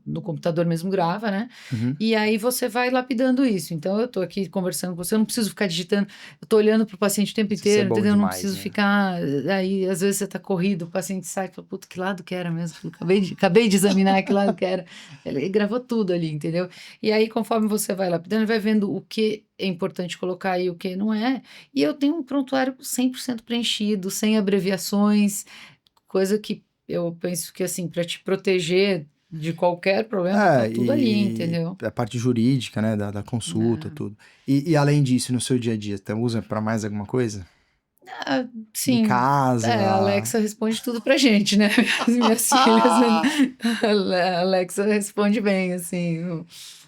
no computador mesmo grava, né? E aí você vai lapidando isso. Então, eu tô aqui conversando com você, eu não preciso ficar digitando, eu tô olhando pro paciente o tempo inteiro, entendeu? Eu não preciso ficar... Aí, às vezes, você tá corrido, o paciente sai e fala, puta, que lado que era mesmo? Acabei de examinar que lado que era. Ele gravou tudo ali, entendeu? E aí, conforme você vai lapidando, vai vendo o que é importante colocar e o que não é. E eu tenho um prontuário 100% preenchido, sem abreviações, coisa que eu penso que, assim, para te proteger de qualquer problema, tá tudo ali, entendeu? A parte jurídica, né, da consulta, tudo. E além disso, no seu dia a dia, você usa para mais alguma coisa? Sim. Em casa? A Alexa responde tudo pra gente, né? As minhas filhas, a Alexa responde bem, assim.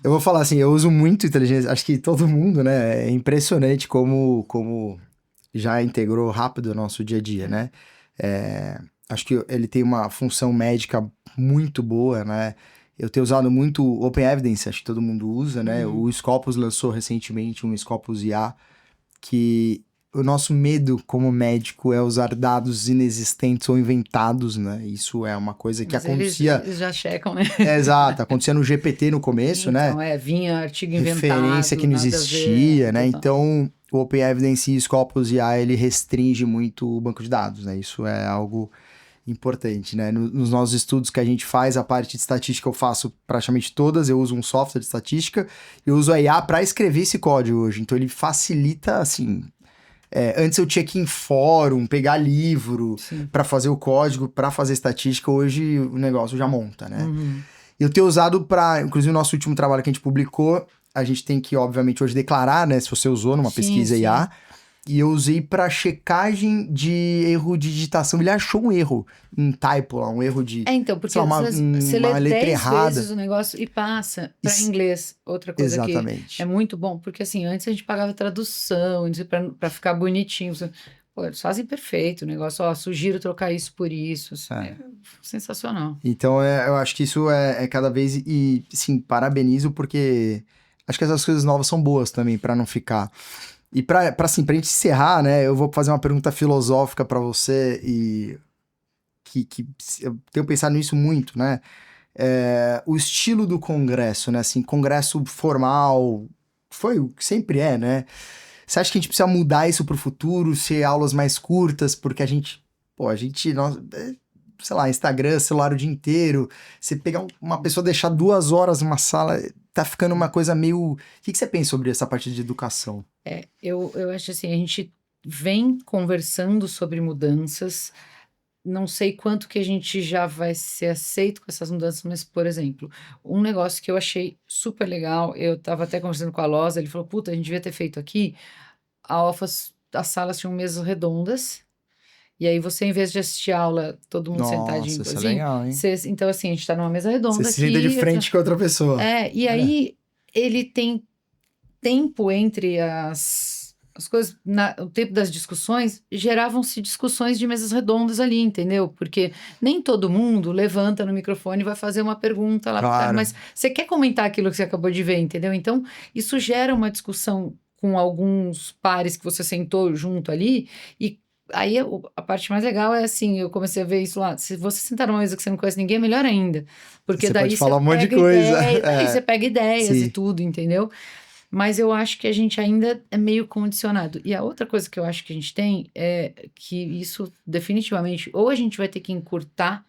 Eu vou falar assim, eu uso muito inteligência, acho que todo mundo, né? É impressionante como já integrou rápido o nosso dia a dia, né? Acho que ele tem uma função médica muito boa, né? Eu tenho usado muito o Open Evidence, acho que todo mundo usa, né? O Scopus lançou recentemente um Scopus IA, que o nosso medo como médico é usar dados inexistentes ou inventados, né? Isso é uma coisa que acontecia... Eles já checam, né? Exato, acontecia no GPT no começo, então, né? Vinha artigo inventado, Referência que não existia, né? Então, o Open Evidence e Scopus IA, ele restringe muito o banco de dados, né? Isso é algo importante, né? Nos nossos estudos que a gente faz, a parte de estatística eu faço praticamente todas, eu uso um software de estatística, eu uso a IA para escrever esse código hoje, então ele facilita, assim... antes eu tinha que ir em fórum, pegar livro para fazer o código, para fazer estatística, hoje o negócio já monta, né? Eu tenho usado para, inclusive o nosso último trabalho que a gente publicou, a gente tem que, obviamente, hoje declarar, né, se você usou numa pesquisa IA, e eu usei para checagem de erro de digitação. Ele achou um erro, um typo lá, um erro de... então, porque uma você lê letra 10 errada. vezes o negócio e passa para inglês. Outra coisa que é muito bom, porque assim, antes a gente pagava tradução, para ficar bonitinho. Pô, eles fazem perfeito o negócio, sugiro trocar isso por isso. É sensacional. Então, eu acho que isso é cada vez... E, sim, parabenizo, porque acho que essas coisas novas são boas também, para não ficar... E pra gente encerrar, né, eu vou fazer uma pergunta filosófica para você e que eu tenho pensado nisso muito, né? O estilo do congresso, né? Assim, congresso formal, foi o que sempre é, né? Você acha que a gente precisa mudar isso pro futuro, ser aulas mais curtas, porque a gente, sei lá, Instagram, celular o dia inteiro, você pegar uma pessoa, deixar 2 horas numa sala, tá ficando uma coisa meio... O que você pensa sobre essa parte de educação? Eu acho assim, a gente vem conversando sobre mudanças, não sei quanto que a gente já vai ser aceito com essas mudanças, mas, por exemplo, um negócio que eu achei super legal, eu estava até conversando com a Loza, ele falou, puta, a gente devia ter feito aqui, as salas tinham mesas redondas, e aí você, em vez de assistir a aula, todo mundo sentadinho, Nossa, isso é legal, hein? então assim, a gente tá numa mesa redonda aqui. Você se senta de frente com outra pessoa. E aí ele tem tempo entre as coisas, o tempo das discussões, geravam-se discussões de mesas redondas ali, entendeu? Porque nem todo mundo levanta no microfone e vai fazer uma pergunta lá, Claro. mas você quer comentar aquilo que você acabou de ver, entendeu? Então, isso gera uma discussão com alguns pares que você sentou junto ali, e aí a parte mais legal é assim, eu comecei a ver isso lá, se você sentar numa mesa que você não conhece ninguém, é melhor ainda, porque você daí pode falar você um monte de pega coisa. daí você pega ideias Sim. e tudo, entendeu? Mas eu acho que a gente ainda é meio condicionado. E a outra coisa que eu acho que a gente tem é que isso definitivamente, ou a gente vai ter que encurtar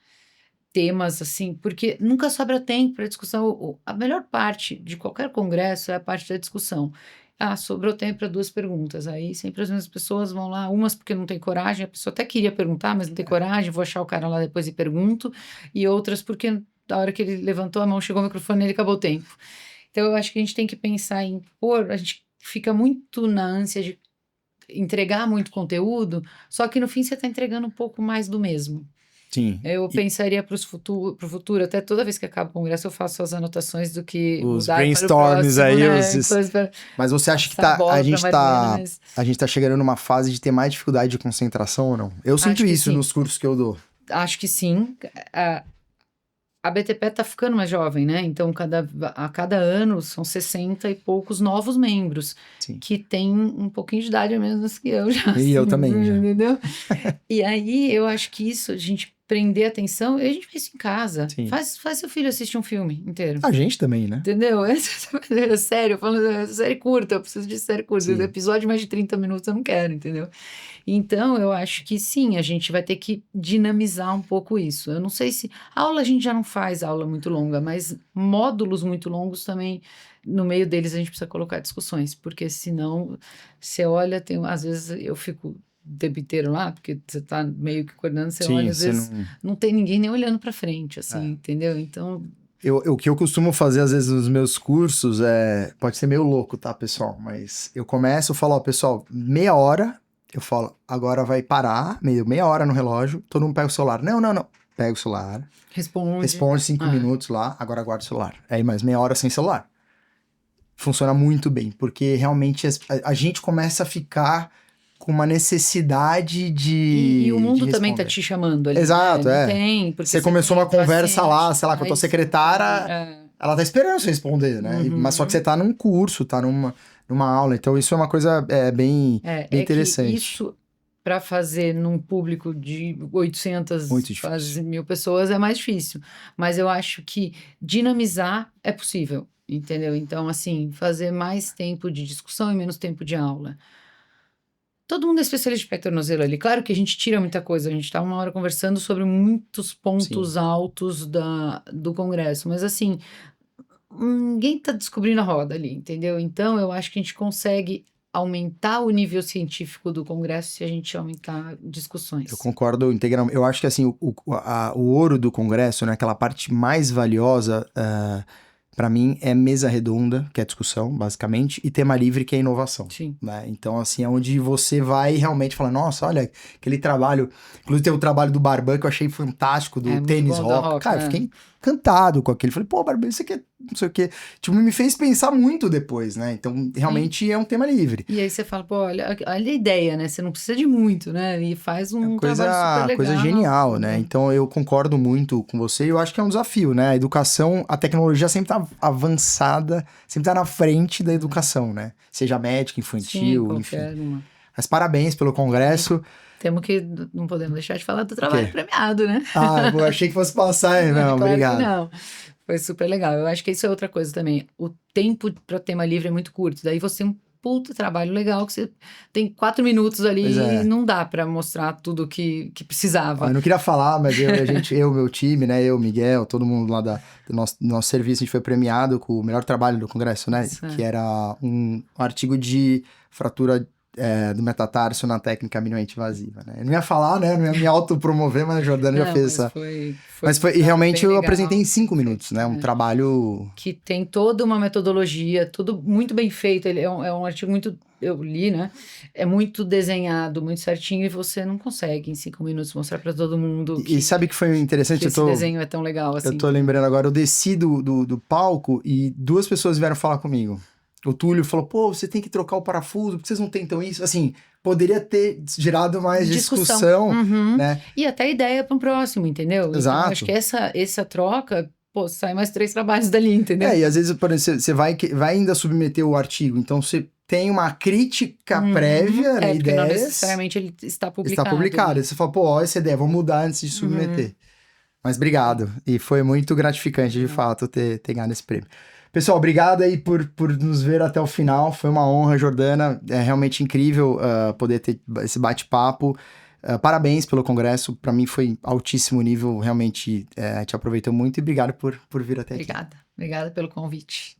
temas assim, porque nunca sobra tempo para discussão. A melhor parte de qualquer congresso é a parte da discussão. Sobrou tempo para 2 perguntas. Aí sempre as mesmas pessoas vão lá, umas porque não tem coragem, a pessoa até queria perguntar, mas não tem coragem, vou achar o cara lá depois e pergunto, e outras porque da hora que ele levantou a mão, chegou o microfone e ele acabou o tempo. Então, eu acho que a gente tem que pensar em a gente fica muito na ânsia de entregar muito conteúdo, só que no fim você está entregando um pouco mais do mesmo. Sim. Eu pensaria pro futuro, até toda vez que acaba o congresso eu faço as anotações do que os mudar brainstorms para o aí, próximo, né? Mas você acha que a gente tá chegando numa fase de ter mais dificuldade de concentração ou não? Eu sinto isso nos cursos que eu dou. Acho que sim. A BTP tá ficando mais jovem, né? Então, a cada ano são 60 e poucos novos membros. Sim. Que têm um pouquinho de idade a menos que eu já. E eu também, já. Entendeu? E aí, eu acho que isso, a gente prender a atenção, e a gente faz isso em casa. Sim. Faz seu filho assistir um filme inteiro. A gente também, né? Entendeu? Sério, falando série curta, eu preciso de série curta. Sim. Episódio de mais de 30 minutos eu não quero, entendeu? Então, eu acho que sim, a gente vai ter que dinamizar um pouco isso. Eu não sei se... Aula a gente já não faz aula muito longa, mas módulos muito longos também, no meio deles a gente precisa colocar discussões, porque senão, você olha, às vezes eu fico o tempo inteiro lá, porque você tá meio que coordenando, você olha, às vezes não tem ninguém nem olhando pra frente, assim, entendeu? Então... O que eu costumo fazer, às vezes, nos meus cursos, pode ser meio louco, tá, pessoal? Mas eu começo, eu falo, ó, pessoal, meia hora, eu falo, agora vai parar, meia hora no relógio, todo mundo pega o celular. Não. Pega o celular. Responde 5 minutos lá, agora guarda o celular. Aí mais meia hora sem celular. Funciona muito bem, porque realmente a gente começa a ficar com uma necessidade de... E o mundo também tá te chamando ali. Exato, né? Não tem, porque você começou uma conversa lá, sei lá, com a tua secretária, ela tá esperando você responder, né? Mas só que você tá num curso, tá numa aula, então isso é uma coisa bem interessante. Que isso, para fazer num público de 800 mil pessoas é mais difícil. Mas eu acho que dinamizar é possível, entendeu? Então, assim, fazer mais tempo de discussão e menos tempo de aula. Todo mundo é especialista de pé e tornozelo ali. Claro que a gente tira muita coisa. A gente tá uma hora conversando sobre muitos pontos altos do Congresso. Mas, assim, ninguém tá descobrindo a roda ali, entendeu? Então, eu acho que a gente consegue aumentar o nível científico do Congresso se a gente aumentar discussões. Eu concordo integralmente. Eu o acho que, assim, o ouro do Congresso, né, aquela parte mais valiosa... para mim, é mesa redonda, que é discussão, basicamente, e tema livre, que é inovação. Sim. Né? Então, assim, é onde você vai realmente falar, nossa, olha, aquele trabalho... Inclusive, tem o trabalho do Barban, que eu achei fantástico, do tênis rock. Cara, eu fiquei encantado com aquele. Falei, pô, Barban, isso aqui é não sei o quê. Tipo, me fez pensar muito depois, né? Então, realmente é um tema livre. E aí você fala, pô, olha a ideia, né? Você não precisa de muito, né? E faz um trabalho super legal. Coisa genial, né? Então, eu concordo muito com você e eu acho que é um desafio, né? A educação, a tecnologia sempre tá avançada, sempre tá na frente da educação, né? Seja médica, infantil, enfim. Mas parabéns pelo congresso. Não podemos deixar de falar do trabalho premiado, né? Eu achei que fosse passar, não, claro obrigado. Que não. Foi super legal. Eu acho que isso é outra coisa também. O tempo para tema livre é muito curto. Daí você tem um puta trabalho legal que você tem 4 minutos ali e não dá para mostrar tudo que precisava. Eu não queria falar, mas meu time, né? Eu, Miguel, todo mundo lá do nosso serviço, a gente foi premiado com o melhor trabalho do Congresso, né? Que era um artigo de fratura do metatarso na técnica minimamente invasiva, né? Eu não ia falar, né? Não ia me autopromover, mas a Jordana já fez essa... E realmente eu apresentei em 5 minutos, né? Um trabalho... Que tem toda uma metodologia, tudo muito bem feito. Ele é um artigo muito... Eu li, né? É muito desenhado, muito certinho, e você não consegue em 5 minutos mostrar para todo mundo. E sabe que foi interessante? Que esse desenho é tão legal assim. Eu tô lembrando agora, eu desci do palco e 2 pessoas vieram falar comigo. O Túlio falou, pô, você tem que trocar o parafuso, porque vocês não tentam isso? Assim, poderia ter gerado mais discussão, né? E até ideia para um próximo, entendeu? Exato. Então, acho que essa troca, pô, sai mais 3 trabalhos dali, entendeu? E às vezes, por exemplo, você vai ainda submeter o artigo, então você tem uma crítica prévia, né? Porque não necessariamente ele está publicado. Está publicado. Aí você fala, pô, essa ideia, vou mudar antes de submeter. Mas obrigado. E foi muito gratificante, de fato, ter ganhado esse prêmio. Pessoal, obrigado aí por nos ver até o final. Foi uma honra, Jordana. É realmente incrível poder ter esse bate-papo. Parabéns pelo congresso. Para mim foi altíssimo nível. Realmente te aproveitou muito. E obrigado por vir até aqui. Obrigada pelo convite.